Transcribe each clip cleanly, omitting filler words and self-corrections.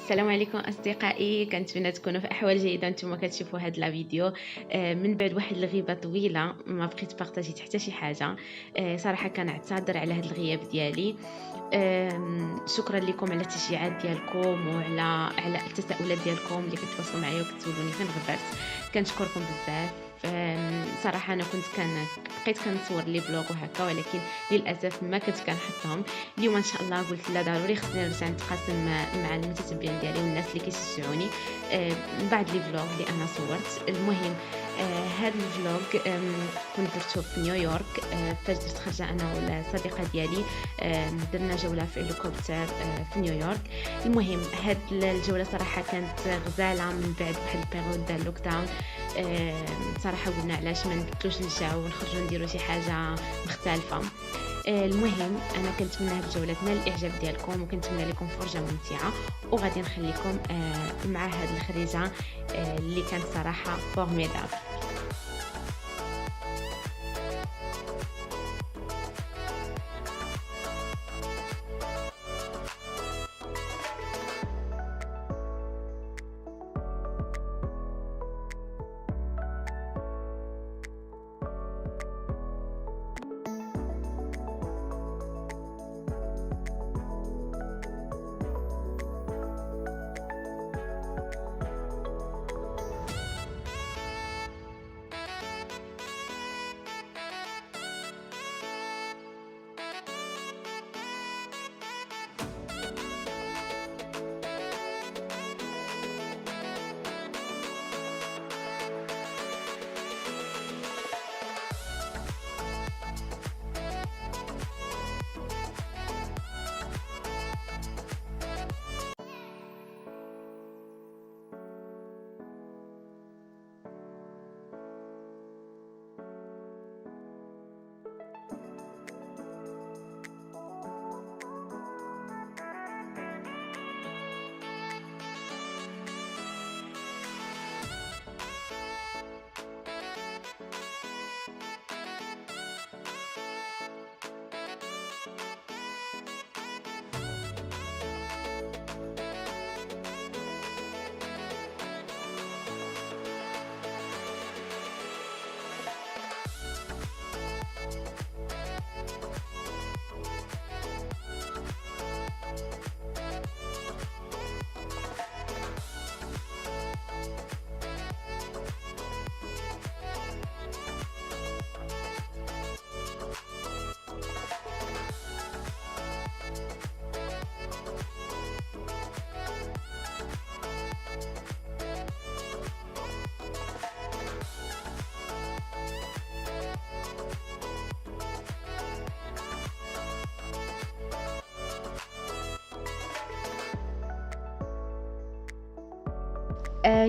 السلام عليكم اصدقائي، كنتمنى تكونوا في احوال جيده وانتم كتشوفوا هذا الفيديو. من بعد واحد الغيبه طويله ما بقيت بارطاجيت حتى شي حاجه. صراحه كنعتذر على هذا الغياب ديالي. شكرا لكم على التشجيعات ديالكم وعلى التساؤلات ديالكم اللي كتواصلوا معايا وكتسولوني فين غبرت. كنشكركم بزاف. صراحه انا بقيت كنصور لي فلوغ وهكا، ولكن للاسف ما كنت كنحطهم. اليوم ان شاء الله قلت لا، ضروري خصني نرجع نتقاسم مع المتتبعين ديالي والناس اللي كيشجعوني بعد لي فلوغ اللي انا صورت. المهم، هذا الفلوغ كنت درته في نيويورك. فاش درت خرجه انا والصديقه ديالي، درنا جوله في هليكوبتر في نيويورك. المهم، هاد الجوله صراحه كانت غزاله من بعد واحد البيريود ديال اللوك داون. صراحه قلنا علاش ما نبدلوش الجو ونخرجوا نديروا شي حاجه مختلفه. المهم، انا كنتمنى هاد الجوله تنال الاعجاب ديالكم وكنتمنى لكم فرجه ممتعه، وغادي نخليكم مع هاد الخريجه اللي كانت صراحه فورميدابل.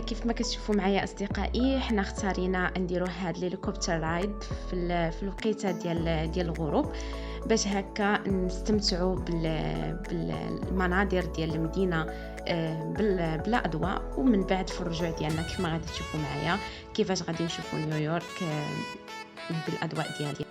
كيف ما كتشوفوا معايا اصدقائي، حنا اختارينا نديروا هاد الهليكوبتر رايد في الوقيته ديال الغروب، باش هكا نستمتعوا بالمناظر ديال المدينه بلا اضواء. ومن بعد في الرجوع ديالنا كيف ما غادي تشوفوا معايا كيفاش غادي نشوفوا نيويورك بالاضواء ديالها.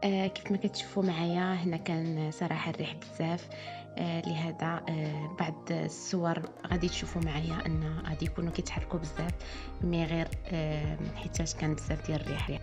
كيف ما كتشوفوا معايا هنا كان صراحة الريح بزاف. لهذا بعض الصور غادي تشوفوا معايا أن غادي يكونوا كيتحركوا بزاف، مي غير حيتاش كان بزاف ديال الريح.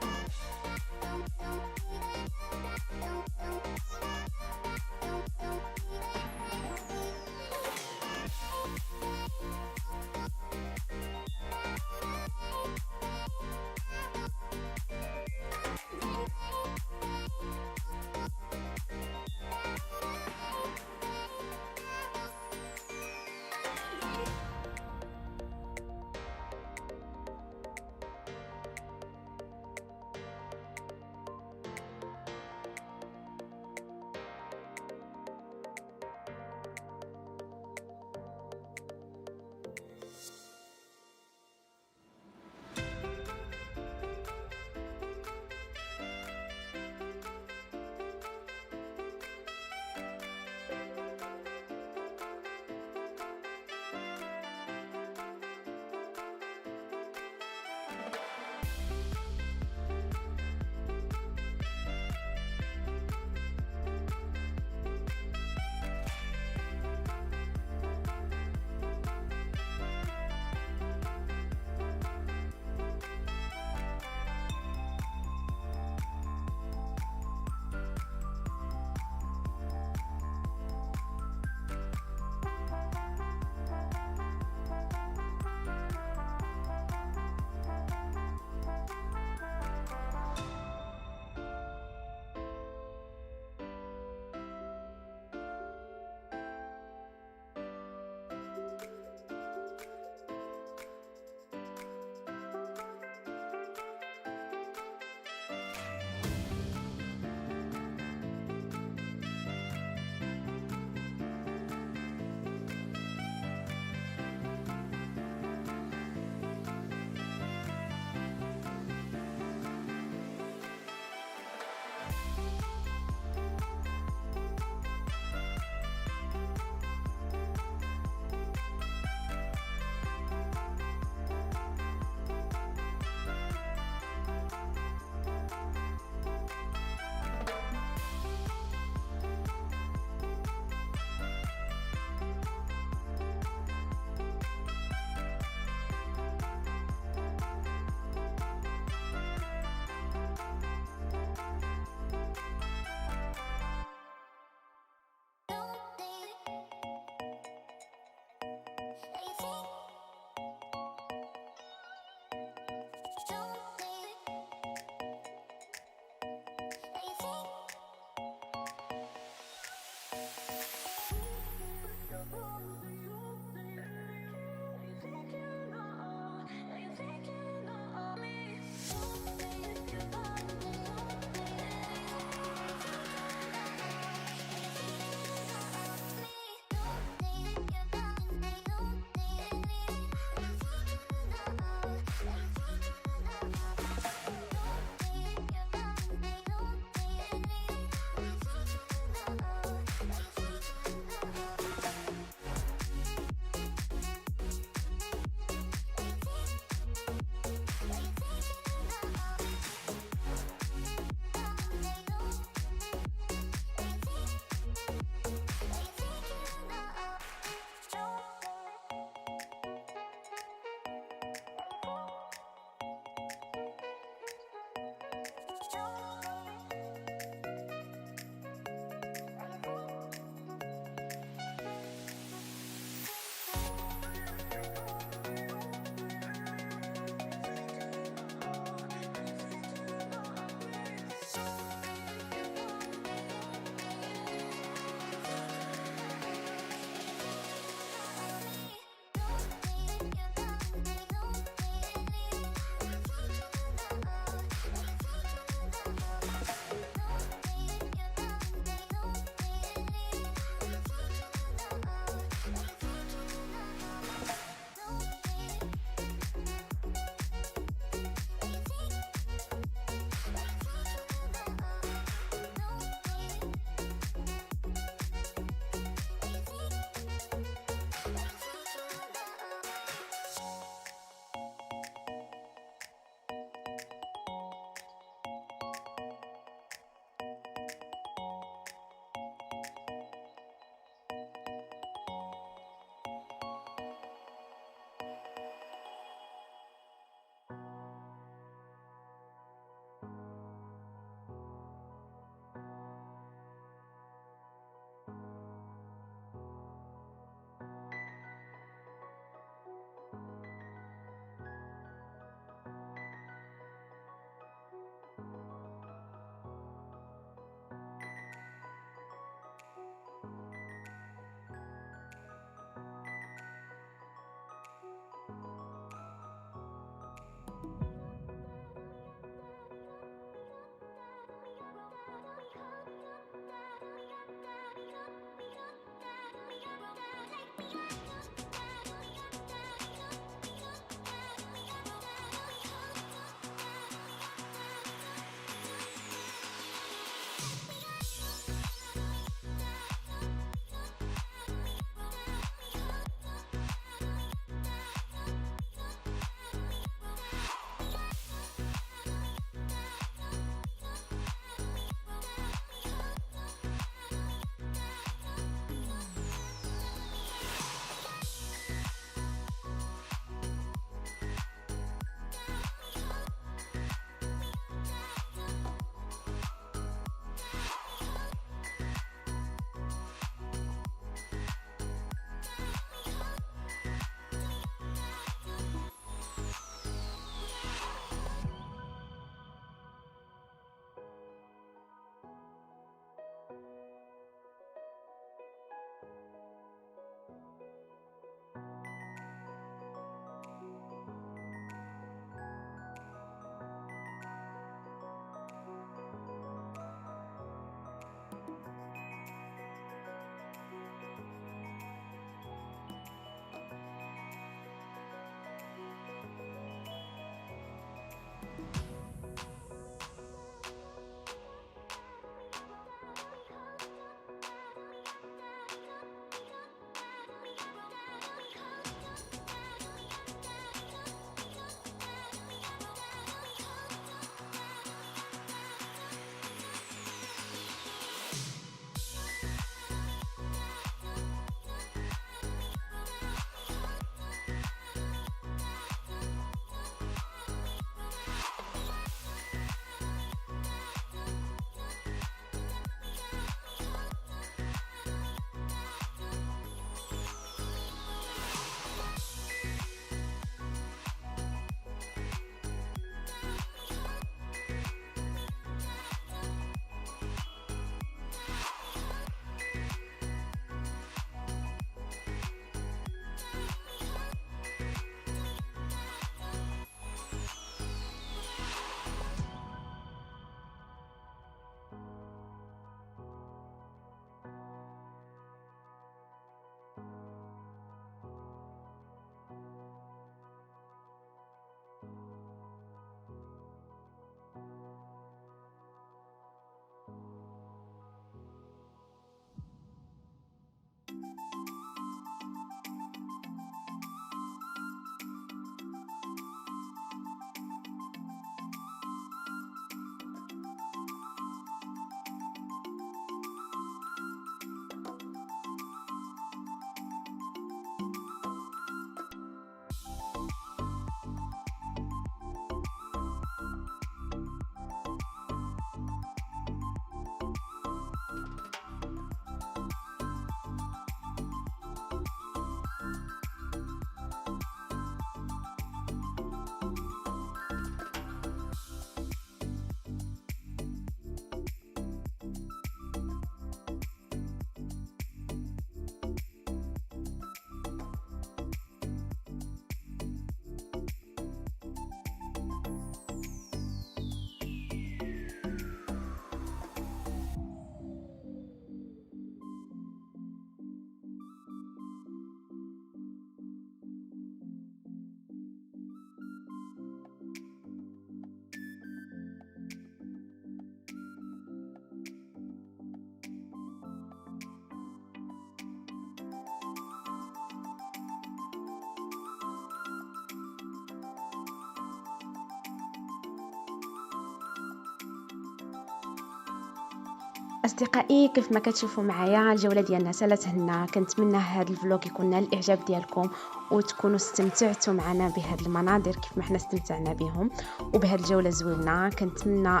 اصدقائي كيف ما كتشوفوا معايا الجوله ديالنا سالت هنا. كنتمنى هذا الفلوق يكون نال الاعجاب ديالكم وتكونوا استمتعتوا معنا بهذه المناظر كيف ما حنا استمتعنا بهم وبهذه الجوله زوينه. كنتمنى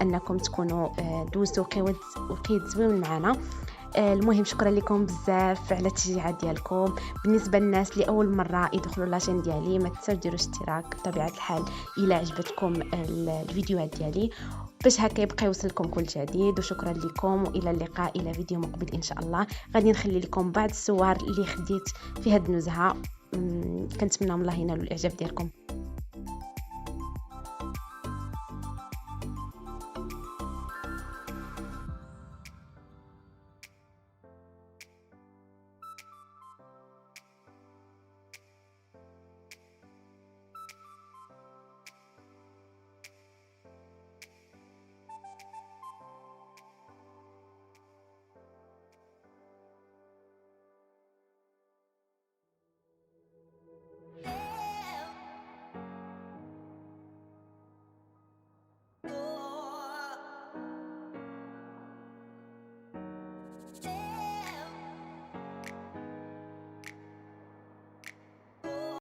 انكم تكونوا دوزتوا وقيت زوين معنا. المهم شكرا لكم بزاف على التشجيعات ديالكم. بالنسبه للناس اللي اول مره يدخلوا لاشين ديالي ما تنساوش ديروا اشتراك بطبيعه الحال الى عجبتكم الفيديوهات ديالي باش هكا يبقى يوصلكم كل جديد. وشكرا لكم والى اللقاء الى فيديو مقبل ان شاء الله. غادي نخلي لكم بعض الصور اللي خديت في هذه النزهه. كنتمنى من الله ينالوا الاعجاب ديالكم.